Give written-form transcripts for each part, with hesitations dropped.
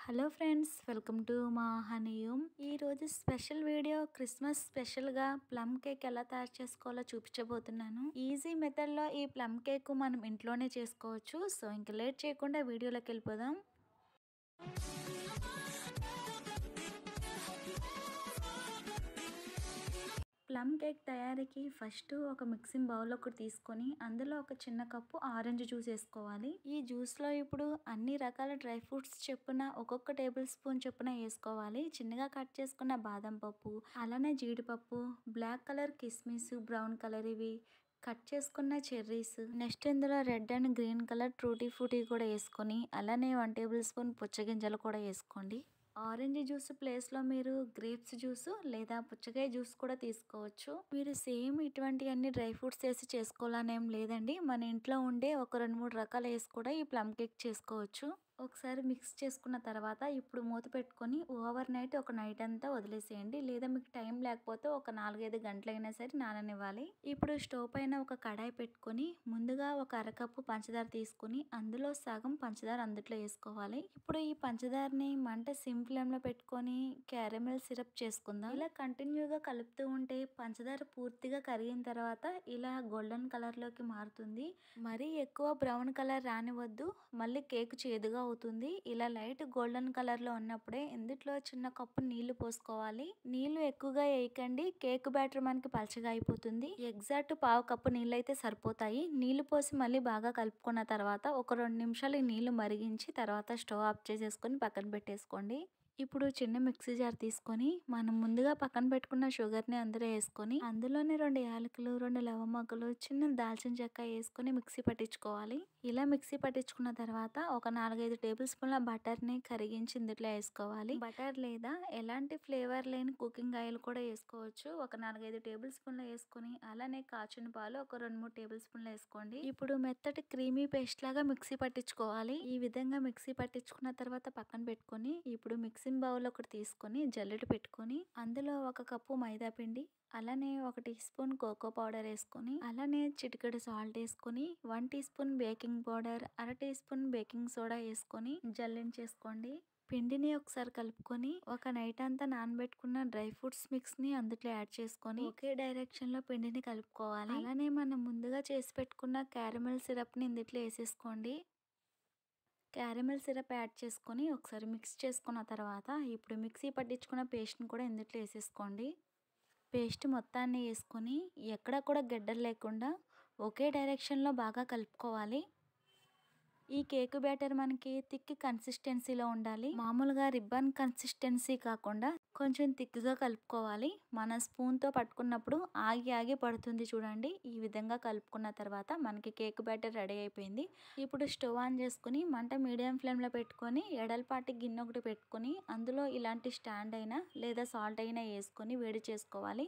Hello friends, welcome to మా హనీయూమ్. ఈరోజు special video Christmas స్పెషల్గా ప్లమ్ కేక్ ఎలా తయారు చేసుకోవాలో చూపించబోతున్నాను. ఈజీ మెథడ్లో ఈ ప్లమ్ కేక్ మనం ఇంట్లోనే చేసుకోవచ్చు. సో ఇంకా లేట్ చేయకుండా వీడియోలోకి వెళ్ళిపోదాం. ప్లమ్ కేక్ తయారీకి ఫస్ట్ ఒక మిక్సింగ్ బౌల్ ఒకటి తీసుకొని అందులో ఒక చిన్న కప్పు ఆరెంజ్ జ్యూస్ వేసుకోవాలి. ఈ జ్యూస్లో ఇప్పుడు అన్ని రకాల డ్రై ఫ్రూట్స్ చొప్పున ఒక్కొక్క టేబుల్ స్పూన్ చొప్పున వేసుకోవాలి. చిన్నగా కట్ చేసుకున్న బాదం పప్పు, అలానే జీడిపప్పు, బ్లాక్ కలర్ కిస్మిస్, బ్రౌన్ కలర్ ఇవి కట్ చేసుకున్న చెర్రీస్, నెక్స్ట్ ఇందులో రెడ్ అండ్ గ్రీన్ కలర్ ట్రూటీ ఫ్రూటీ కూడా వేసుకొని అలానే 1 టేబుల్ స్పూన్ పుచ్చగింజలు కూడా వేసుకోండి. ఆరెంజ్ జ్యూస్ ప్లేస్లో మీరు గ్రేప్స్ జ్యూస్ లేదా పుచ్చకాయ జ్యూస్ కూడా తీసుకోవచ్చు. మీరు సేమ్ ఇటువంటి అన్ని డ్రై ఫ్రూట్స్ వేసి చేసుకోవాలనేం లేదండి. మన ఇంట్లో ఉండే ఒక 2-3 రకాలు వేసి కూడా ఈ ప్లమ్ కేక్ చేసుకోవచ్చు. ఒకసారి మిక్స్ చేసుకున్న తర్వాత ఇప్పుడు మూత పెట్టుకొని ఓవర్ నైట్ ఒక నైట్ అంతా వదిలేసేయండి. లేదా మీకు టైం లేకపోతే ఒక 4-5 గంటలైనా సరే నాననివ్వాలి. ఇప్పుడు స్టవ్ పైన ఒక కడాయి పెట్టుకొని ముందుగా ఒక అరకప్పు పంచదార తీసుకుని అందులో సగం పంచదార అందుట్లో వేసుకోవాలి. ఇప్పుడు ఈ పంచదారని మంట సిమ్ ఫ్లేమ్లో పెట్టుకొని క్యారమెల్ సిరప్ చేసుకుందాం. ఇలా కంటిన్యూగా కలుపుతూ ఉంటే పంచదార పూర్తిగా కరిగిన తర్వాత ఇలా గోల్డెన్ కలర్లోకి మారుతుంది. మరీ ఎక్కువ బ్రౌన్ కలర్ రానివద్దు, మళ్ళీ కేక్ చేదుగా అవుతుంది. ఇలా లైట్ గోల్డెన్ కలర్ లో ఉన్నప్పుడే ఇందులో చిన్న కప్పు నీళ్లు పోసుకోవాలి. నీళ్లు ఎక్కువగా వేయకండి, కేక్ బ్యాటర్ మనకి పలచగా అయిపోతుంది. ఎగ్జాక్ట్ పావు కప్పు నీళ్ళు అయితే సరిపోతాయి. నీళ్లు పోసి మళ్ళీ బాగా కలుపుకున్న తర్వాత ఒక 2 నిమిషాలు ఈ నీళ్లు మరిగించి తర్వాత స్టవ్ ఆఫ్ చేసేసుకొని పక్కన పెట్టేసుకోండి. ఇప్పుడు చిన్న మిక్సీ జార్ తీసుకొని మనం ముందుగా పక్కన పెట్టుకున్న షుగర్ని అందులో వేసుకొని అందులోనే 2 యాలకులు, 2 లవంగాలు, చిన్న దాల్చిన చెక్క వేసుకొని మిక్సీ పట్టించుకోవాలి. ఇలా మిక్సీ పట్టించుకున్న తర్వాత ఒక 4-5 టేబుల్ స్పూన్ల బటర్ని కరిగించి ఇందులో వేసుకోవాలి. బటర్ లేదా ఎలాంటి ఫ్లేవర్ లేని కుకింగ్ ఆయిల్ కూడా వేసుకోవచ్చు. ఒక 4-5 టేబుల్ స్పూన్లు వేసుకొని అలానే కాచిన పాలు ఒక 2-3 టేబుల్ స్పూన్లు వేసుకోండి. ఇప్పుడు మెత్తటి క్రీమీ పేస్ట్ లాగా మిక్సీ పట్టించుకోవాలి. ఈ విధంగా మిక్సీ పట్టించుకున్న తర్వాత పక్కన పెట్టుకొని ఇప్పుడు మిక్సింగ్ బౌల్ ఒకటి తీసుకొని జల్లెడ పెట్టుకొని అందులో ఒక కప్పు మైదా పిండి, అలానే 1 టీ స్పూన్ కోకో పౌడర్ వేసుకొని అలానే చిటికెడు సాల్ట్ వేసుకొని 1 టీ స్పూన్ బేకింగ్ పౌడర్, అర టీ స్పూన్ బేకింగ్ సోడా వేసుకొని జల్లించేసుకోండి. పిండిని ఒకసారి కలుపుకొని ఒక నైట్ అంతా నానబెట్టుకున్న డ్రై ఫ్రూట్స్ మిక్స్ ని అందులో యాడ్ చేసుకొని ఒకే డైరెక్షన్ లో పిండిని కలుపుకోవాలి. అలానే మనం ముందుగా చేసి పెట్టుకున్న క్యారమెల్ సిరప్ ని ఇందులో వేసేసుకోండి. క్యారమెల్ సిరప్ యాడ్ చేసుకొని ఒకసారి మిక్స్ చేసుకున్న తర్వాత ఇప్పుడు మిక్సీ పట్టించుకున్న పేస్ట్ని కూడా ఇందులో వేసేసుకోండి. పేస్ట్ మొత్తాన్ని వేసుకొని ఎక్కడ కూడా గడ్డలు లేకుండా ఒకే డైరెక్షన్లో బాగా కలుపుకోవాలి. ఈ కేక్ బ్యాటర్ మనకి థిక్ కన్సిస్టెన్సీలో ఉండాలి. మామూలుగా రిబ్బన్ కన్సిస్టెన్సీ కాకుండా కొంచెం థిక్గా కలుపుకోవాలి. మన స్పూన్తో పట్టుకున్నప్పుడు ఆగి ఆగి పడుతుంది చూడండి. ఈ విధంగా కలుపుకున్న తర్వాత మనకి కేక్ బ్యాటర్ రెడీ అయిపోయింది. ఇప్పుడు స్టవ్ ఆన్ చేసుకుని మంట మీడియం ఫ్లేమ్లో పెట్టుకొని ఎడల్పాటి గిన్నె ఒకటి పెట్టుకొని అందులో ఇలాంటి స్టాండ్ అయినా లేదా సాల్ట్ అయినా వేసుకొని వేడి చేసుకోవాలి.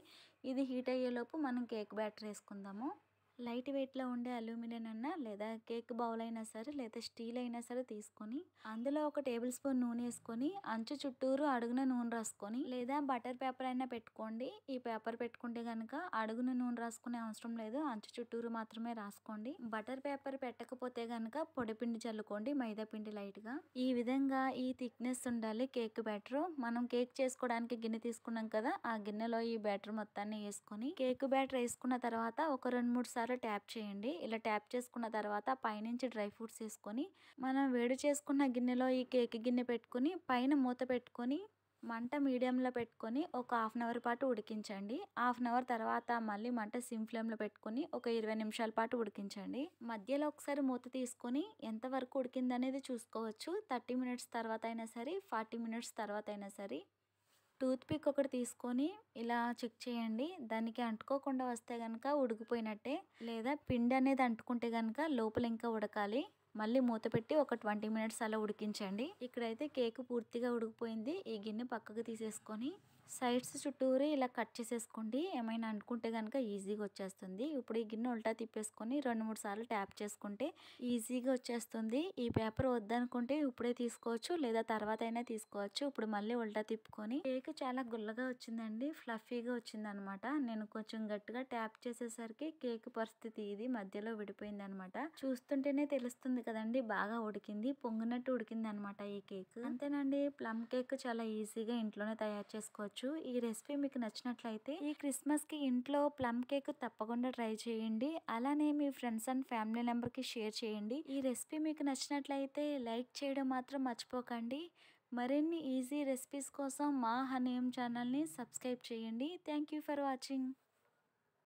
ఇది హీట్ అయ్యేలోపు మనం కేక్ బ్యాటర్ వేసుకుందాము. లైట్ వెయిట్లో ఉండే అల్యూమినియం అయినా లేదా కేక్ బౌల్ అయినా సరే లేదా స్టీల్ అయినా సరే తీసుకొని అందులో 1 టేబుల్ స్పూన్ నూనె వేసుకొని అంచు చుట్టూరు అడుగున నూనె రాసుకొని లేదా బటర్ పేపర్ అయినా పెట్టుకోండి. ఈ పేపర్ పెట్టుకుంటే కనుక అడుగున నూనె రాసుకునే అవసరం లేదు, అంచు చుట్టూరు మాత్రమే రాసుకోండి. బటర్ పేపర్ పెట్టకపోతే కనుక పొడిపిండి చల్లుకోండి, మైదా పిండి లైట్గా. ఈ విధంగా ఈ థిక్నెస్ ఉండాలి కేక్ బ్యాటర్. మనం కేక్ చేసుకోవడానికి గిన్నె తీసుకున్నాం కదా, ఆ గిన్నెలో ఈ బ్యాటర్ మొత్తాన్ని వేసుకొని కేక్ బ్యాటర్ వేసుకున్న తర్వాత ఒక 2-3 సార్లు ట్యాప్ చేయండి. ఇలా ట్యాప్ చేసుకున్న తర్వాత పైనుంచి డ్రై ఫ్రూట్స్ వేసుకొని మనం వేడి చేసుకున్న గిన్నెలో ఈ కేక్ గిన్నె పెట్టుకుని పైన మూత పెట్టుకొని మంట మీడియంలో పెట్టుకొని ఒక 1/2 అవర్ పాటు ఉడికించండి. 1/2 అవర్ తర్వాత మళ్ళీ మంట సిమ్ ఫ్లేమ్లో పెట్టుకొని ఒక 20 నిమిషాల పాటు ఉడికించండి. మధ్యలో ఒకసారి మూత తీసుకొని ఎంతవరకు ఉడికిందనేది చూసుకోవచ్చు. 30 మినిట్స్ తర్వాత అయినా సరే, 40 మినిట్స్ తర్వాత అయినా సరే. టూత్ పిక్ ఒకటి తీసుకొని ఇలా చెక్ చేయండి. దానికి అంటుకోకుండా వస్తే కనుక ఉడికిపోయినట్టే, లేదా పిండి అనేది అంటుకుంటే కనుక లోపల ఇంకా ఉడకాలి. మళ్ళీ మూత పెట్టి ఒక 20 మినిట్స్ అలా ఉడికించండి. ఇక్కడైతే కేక్ పూర్తిగా ఉడికిపోయింది. ఈ గిన్నె పక్కకు తీసేసుకొని సైడ్స్ చుట్టూరు ఇలా కట్ చేసేసుకోండి. ఏమైనా అనుకుంటే కనుక ఈజీగా వచ్చేస్తుంది. ఇప్పుడు ఈ గిన్నె ఉల్టా తిప్పేసుకొని 2-3 సార్లు ట్యాప్ చేసుకుంటే ఈజీగా వచ్చేస్తుంది. ఈ పేపర్ వద్దనుకుంటే ఇప్పుడే తీసుకోవచ్చు లేదా తర్వాత అయినా తీసుకోవచ్చు. ఇప్పుడు మళ్ళీ ఉల్టా తిప్పుకొని కేక్ చాలా గుల్లగా వచ్చిందండి, ఫ్లఫీగా వచ్చింది అనమాట. నేను కొంచెం గట్టిగా ట్యాప్ చేసేసరికి కేక్ పరిస్థితి ఇది మధ్యలో విడిపోయింది అనమాట. చూస్తుంటేనే తెలుస్తుంది కదండి, బాగా ఉడికింది, పొంగినట్టు ఉడికింది అనమాట ఈ కేక్. అంతేనండి, ప్లమ్ కేక్ చాలా ఈజీగా ఇంట్లోనే తయారు చేసుకోవచ్చు. ఈ రెసిపీ మీకు నచ్చినట్లయితే ఈ క్రిస్మస్ కి ఇంట్లో ప్లమ్ కేక్ తప్పకుండా ట్రై చేయండి. అలానే మీ ఫ్రెండ్స్ అండ్ ఫ్యామిలీ మెంబర్ కి షేర్ చేయండి. ఈ రెసిపీ మీకు నచ్చినట్లయితే లైక్ చేయడం మాత్రం మర్చిపోకండి. మరిన్ని ఈజీ రెసిపీస్ కోసం మా హనీయం ఛానల్ని సబ్స్క్రైబ్ చేయండి. Thank you for watching.